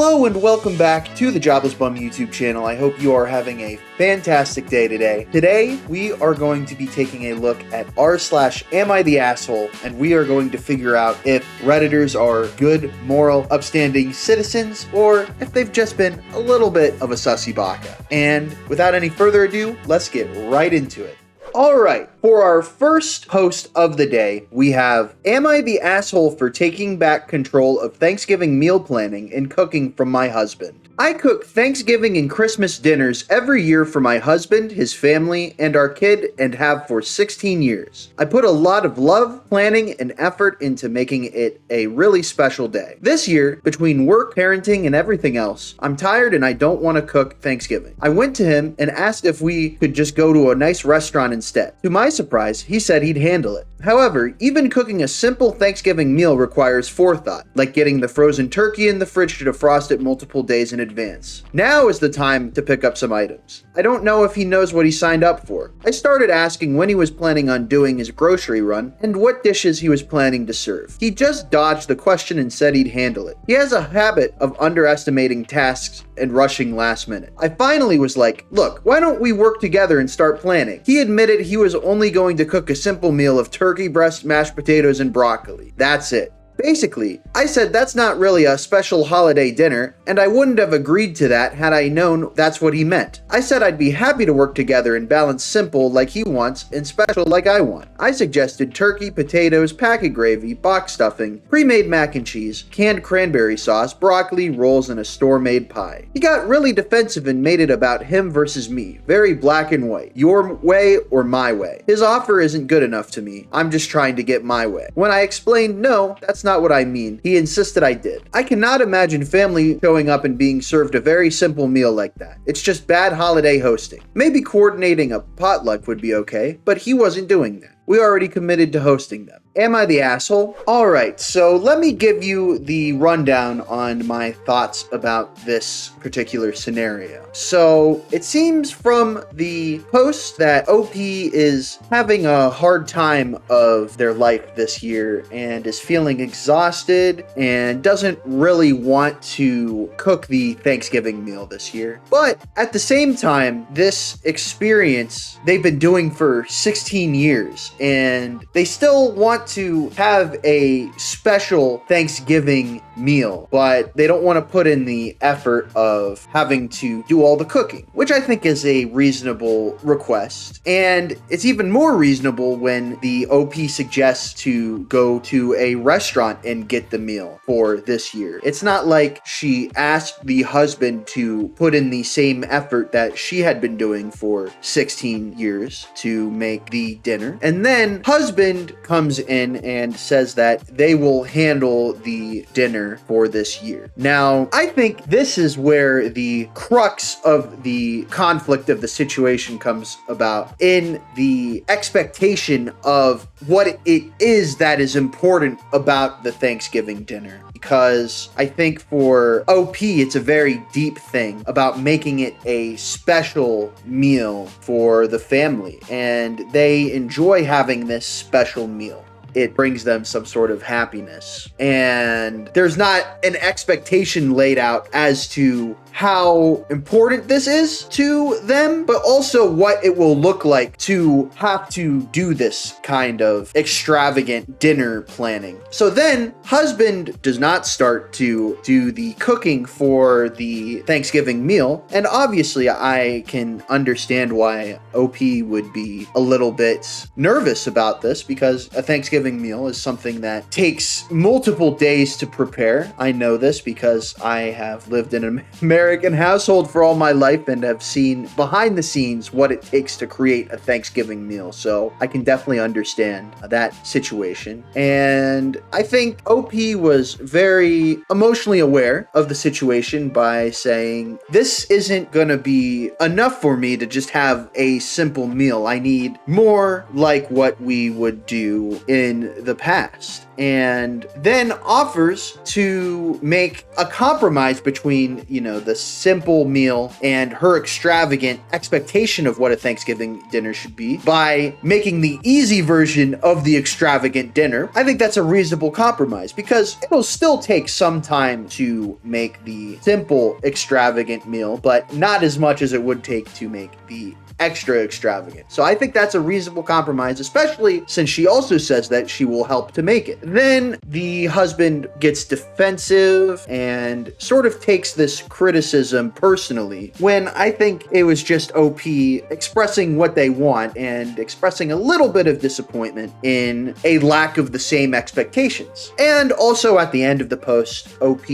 Hello and welcome back to the Jobless Bum YouTube channel. I hope you are having a fantastic day today. Today, we are going to be taking a look at r/Am I the Asshole, and we are going to figure out if Redditors are good, moral, upstanding citizens, or if they've just been a little bit of a sussy baka. And without any further ado, let's get right into it. Alright, for our first post of the day, we have, am I the asshole for taking back control of Thanksgiving meal planning and cooking from my husband? I cook Thanksgiving and Christmas dinners every year for my husband, his family, and our kid, and have for 16 years. I put a lot of love, planning, and effort into making it a really special day. This year, between work, parenting, and everything else, I'm tired and I don't want to cook Thanksgiving. I went to him and asked if we could just go to a nice restaurant instead. To my surprise, he said he'd handle it. However, even cooking a simple Thanksgiving meal requires forethought, like getting the frozen turkey in the fridge to defrost it multiple days in advance. Now is the time to pick up some items. I don't know if he knows what he signed up for. I started asking when he was planning on doing his grocery run and what dishes he was planning to serve. He just dodged the question and said he'd handle it. He has a habit of underestimating tasks and rushing last minute. I finally was like, look, why don't we work together and start planning? He admitted he was only going to cook a simple meal of turkey breast, mashed potatoes, and broccoli. That's it. Basically, I said that's not really a special holiday dinner, and I wouldn't have agreed to that had I known that's what he meant. I said I'd be happy to work together and balance simple like he wants and special like I want. I suggested turkey, potatoes, packet gravy, box stuffing, pre-made mac and cheese, canned cranberry sauce, broccoli, rolls, and a store-made pie. He got really defensive and made it about him versus me, very black and white, your way or my way. His offer isn't good enough to me, I'm just trying to get my way. When I explained no, that's not what I mean, he insisted I did. I cannot imagine family showing up and being served a very simple meal like that. It's just bad holiday hosting. Maybe coordinating a potluck would be okay, but he wasn't doing that. We already committed to hosting them. Am I the asshole? Alright, so let me give you the rundown on my thoughts about this particular scenario. So, it seems from the post that OP is having a hard time of their life this year and is feeling exhausted and doesn't really want to cook the Thanksgiving meal this year. But at the same time, this experience they've been doing for 16 years, and they still want to have a special Thanksgiving meal, but they don't want to put in the effort of having to do all the cooking, which I think is a reasonable request. And it's even more reasonable when the OP suggests to go to a restaurant and get the meal for this year. It's not like she asked the husband to put in the same effort that she had been doing for 16 years to make the dinner. And then husband comes in and says that they will handle the dinner for this year. Now, I think this is where the crux of the conflict of the situation comes about, in the expectation of what it is that is important about the Thanksgiving dinner. Because I think for OP, it's a very deep thing about making it a special meal for the family, and they enjoy having this special meal. It brings them some sort of happiness. And there's not an expectation laid out as to how important this is to them, but also what it will look like to have to do this kind of extravagant dinner planning. So then, husband does not start to do the cooking for the Thanksgiving meal, and obviously I can understand why OP would be a little bit nervous about this, because a Thanksgiving meal is something that takes multiple days to prepare. I know this because I have lived in an American household for all my life and have seen behind the scenes what it takes to create a Thanksgiving meal. So I can definitely understand that situation. And I think OP was very emotionally aware of the situation by saying, this isn't gonna be enough for me to just have a simple meal. I need more like what we would do in the past. And then offers to make a compromise between, the simple meal and her extravagant expectation of what a Thanksgiving dinner should be by making the easy version of the extravagant dinner, I think that's a reasonable compromise because it'll still take some time to make the simple extravagant meal, but not as much as it would take to make the extra extravagant. So I think that's a reasonable compromise, especially since she also says that she will help to make it. Then the husband gets defensive and sort of takes this criticism personally when I think it was just OP expressing what they want and expressing a little bit of disappointment in a lack of the same expectations. And also at the end of the post, OP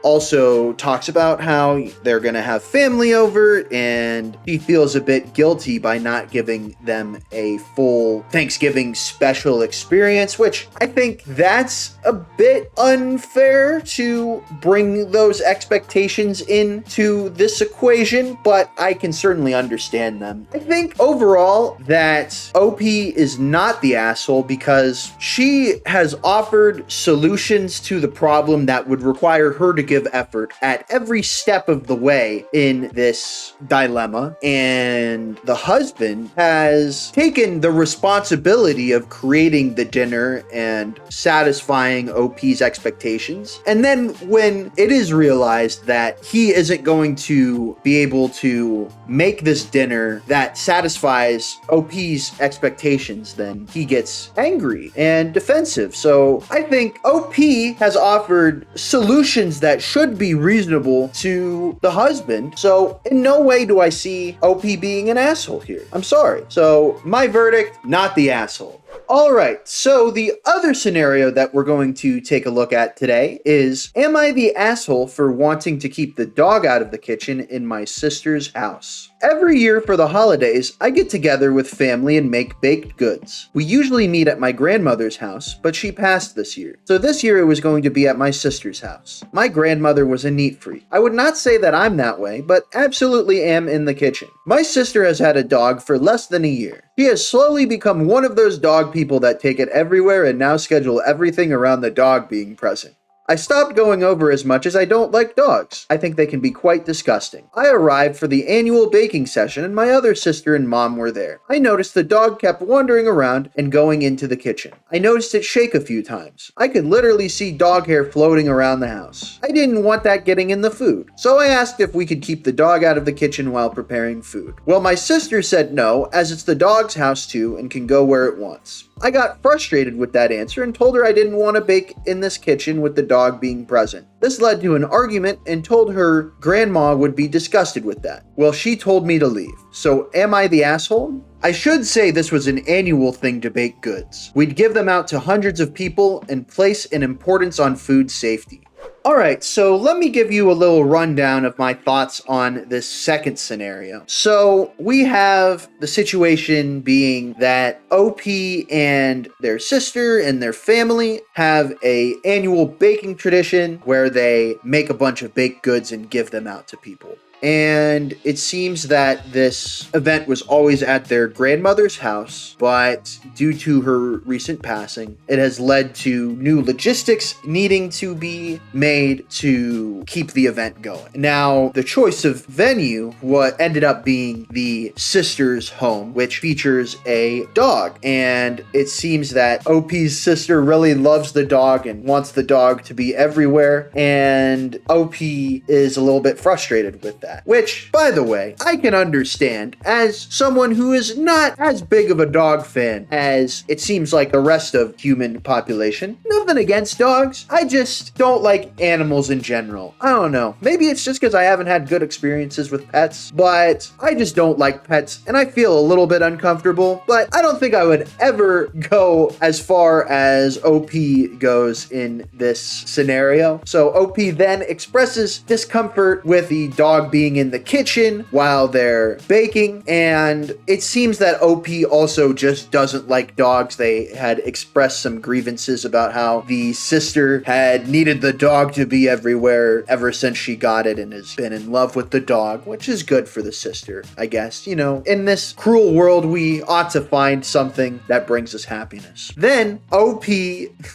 also talks about how they're gonna have family over and he feels a bit guilty by not giving them a full Thanksgiving special experience, which I think that's a bit unfair to bring those expectations into this equation, but I can certainly understand them. I think overall that OP is not the asshole because she has offered solutions to the problem that would require her to give effort at every step of the way in this dilemma, and the husband has taken the responsibility of creating the dinner and satisfying OP's expectations. And then when it is realized that he isn't going to be able to make this dinner that satisfies OP's expectations, then he gets angry and defensive. So I think OP has offered solutions that should be reasonable to the husband. So in no way do I see OP being an asshole here. I'm sorry. So my verdict, not the asshole. All right, so the other scenario that we're going to take a look at today is, am I the asshole for wanting to keep the dog out of the kitchen in my sister's house? Every year for the holidays, I get together with family and make baked goods. We usually meet at my grandmother's house, but she passed this year. So this year it was going to be at my sister's house. My grandmother was a neat freak. I would not say that I'm that way, but absolutely am in the kitchen. My sister has had a dog for less than a year. She has slowly become one of those dog people that take it everywhere and now schedule everything around the dog being present. I stopped going over as much as I don't like dogs. I think they can be quite disgusting. I arrived for the annual baking session and my other sister and mom were there. I noticed the dog kept wandering around and going into the kitchen. I noticed it shake a few times. I could literally see dog hair floating around the house. I didn't want that getting in the food, so I asked if we could keep the dog out of the kitchen while preparing food. Well, my sister said no, as it's the dog's house too and can go where it wants. I got frustrated with that answer and told her I didn't want to bake in this kitchen with the dog being present. This led to an argument and told her grandma would be disgusted with that. Well, she told me to leave. So am I the asshole? I should say this was an annual thing to bake goods. We'd give them out to hundreds of people and place an importance on food safety. Alright, so let me give you a little rundown of my thoughts on this second scenario. So we have the situation being that OP and their sister and their family have an annual baking tradition where they make a bunch of baked goods and give them out to people. And it seems that this event was always at their grandmother's house, but due to her recent passing, it has led to new logistics needing to be made to keep the event going. Now, the choice of venue, what ended up being the sister's home, which features a dog. And it seems that OP's sister really loves the dog and wants the dog to be everywhere, and OP is a little bit frustrated with that. Which, by the way, I can understand as someone who is not as big of a dog fan as it seems like the rest of human population. Nothing against dogs. I just don't like animals in general. I don't know. Maybe it's just because I haven't had good experiences with pets, but I just don't like pets and I feel a little bit uncomfortable, but I don't think I would ever go as far as OP goes in this scenario. So OP then expresses discomfort with the dog being in the kitchen while they're baking. And it seems that OP also just doesn't like dogs. They had expressed some grievances about how the sister had needed the dog to be everywhere ever since she got it and has been in love with the dog, which is good for the sister, I guess. You know, in this cruel world, we ought to find something that brings us happiness. Then OP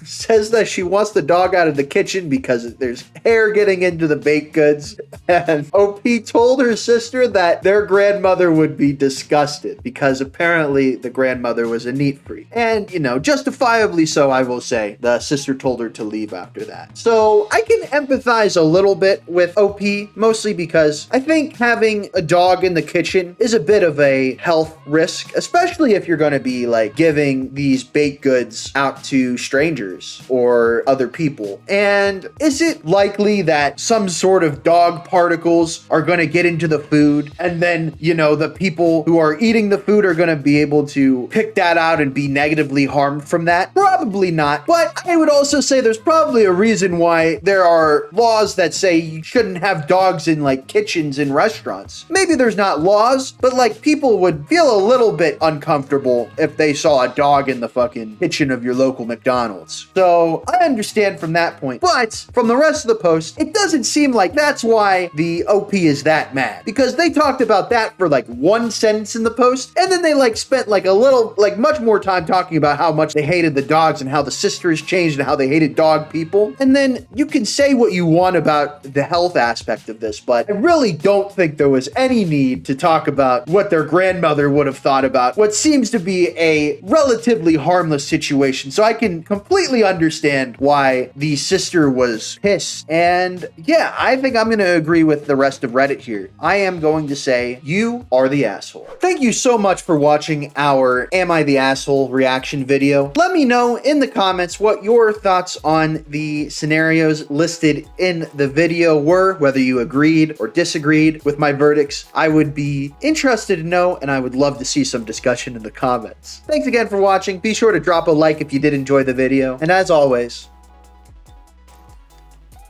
says that she wants the dog out of the kitchen because there's hair getting into the baked goods. And OP told her sister that their grandmother would be disgusted because apparently the grandmother was a neat freak. And, you know, justifiably so, I will say. The sister told her to leave after that. So I can empathize a little bit with OP, mostly because I think having a dog in the kitchen is a bit of a health risk, especially if you're going to be like giving these baked goods out to strangers or other people. And is it likely that some sort of dog particles are going to get into the food and then, you know, the people who are eating the food are going to be able to pick that out and be negatively harmed from that? Probably not. But I would also say there's probably a reason why there are laws that say you shouldn't have dogs in like kitchens in restaurants. Maybe there's not laws, but like people would feel a little bit uncomfortable if they saw a dog in the fucking kitchen of your local McDonald's. So I understand from that point. But from the rest of the post, it doesn't seem like that's why the OP is that mad, because they talked about that for like one sentence in the post, and then they like spent like a little, like much more time talking about how much they hated the dogs and how the sisters changed and how they hated dog people. And then you can say what you want about the health aspect of this, but I really don't think there was any need to talk about what their grandmother would have thought about what seems to be a relatively harmless situation. So I can completely understand why the sister was pissed. And yeah, I think I'm going to agree with the rest of Reddit here. I am going to say you are the asshole. Thank you so much for watching our Am I the Asshole reaction video. Let me know in the comments what your thoughts on the scenarios listed in the video were, whether you agreed or disagreed with my verdicts. I would be interested to know, and I would love to see some discussion in the comments. Thanks again for watching. Be sure to drop a like if you did enjoy the video. And as always,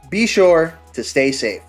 be sure to stay safe.